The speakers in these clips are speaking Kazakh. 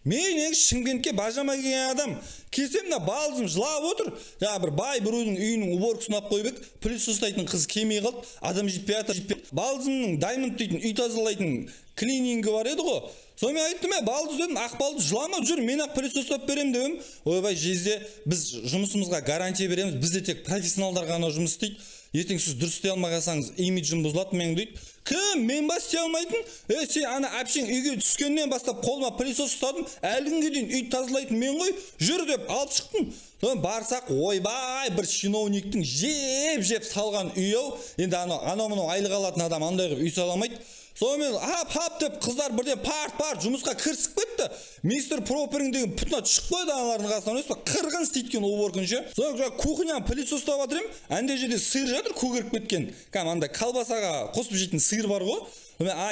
Мен Шымкентке бажама келген адам келсем да балдызым жылап отыр. Жаңа бір бай біреудің үйінің уборкасын алып қойып ек, плюс ұстайтын қыз келмей қалды. Адам жетпей жатыр. Балдызымның Diamond дейтін үй тазалайтын клинингі бар еді ғой. Сонымен айттым, балдыз дедім, ақ балдыз жылама жүр, мен ақ плюс ұстап берем дедім. Ойбай, жезде біз жұмысымызға гарантия береміз. Бізде тек профессионалдар ғана жұмыс істейді. Ертең сіз дұрыс істей алмағансаңыз имиджім бұзылады мен дейді. Кім? Мен бас істей алмайтын? Сен ана әпшең үйге түскеннен бастап қолыма пылесос ұстадым. Әлі күнге дейін үй тазалайтын мен ғой. Жүр деп алып шықтым. Содан барсақ, ойбай, бір чиновниктің жеп салған үй-ау. Енді анау айлық алатын адам андай қылып үй сала алмайды. Сонымен хап деп қыздар бірден парт жұмысқа кірісіп кетті. Мистер Проперинг деген пұтына шығып қойды аналардың қасынан, өйспе қырғын істейткен уборкыншы. Содан кухняны пылесос ұстап жатыр ем, андай жерде сиыр жатыр, көгеріп кеткен. Андай колбасаға қосып жейтін сиыр бар ғой.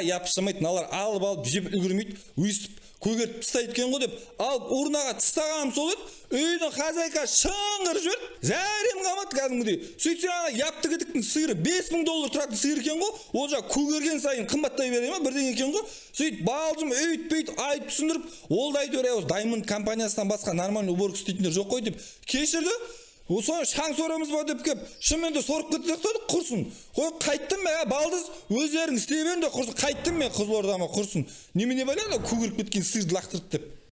Япыштамайды, аналар алып жеп үлгермейді, өйстіп көгеріп тастайды екен ғой деп, алып урнаға тастағаным сол еді. Үйдің хозяйка шыңғыр жүрді, зәрем қамады кәдімгідей. Сөйтсе ана япты кедіктің сиыры $5000 тұратын сиыр екен ғой. Ол жақ көгерген сайын қымбаттай бере ма, бірден екен ғой. Сөйтіп балжым өйтпейді, айтып түсіндіріп, ол да айтып бере, Diamond компаниясынан басқа нормальный уборка істейтіндер жоқ қой деп кешірді. Соны шаң сорамыз ба деп кеп, шынымен де сорып кетсек деді, құрсын. Қой қайттым мен, балдыз, өздерің істей беріңдер, құрсын. Қайттым мен Қызылордама, құрсын. Немене байлады, көгеріп кеткен сиырды лақтырды деп.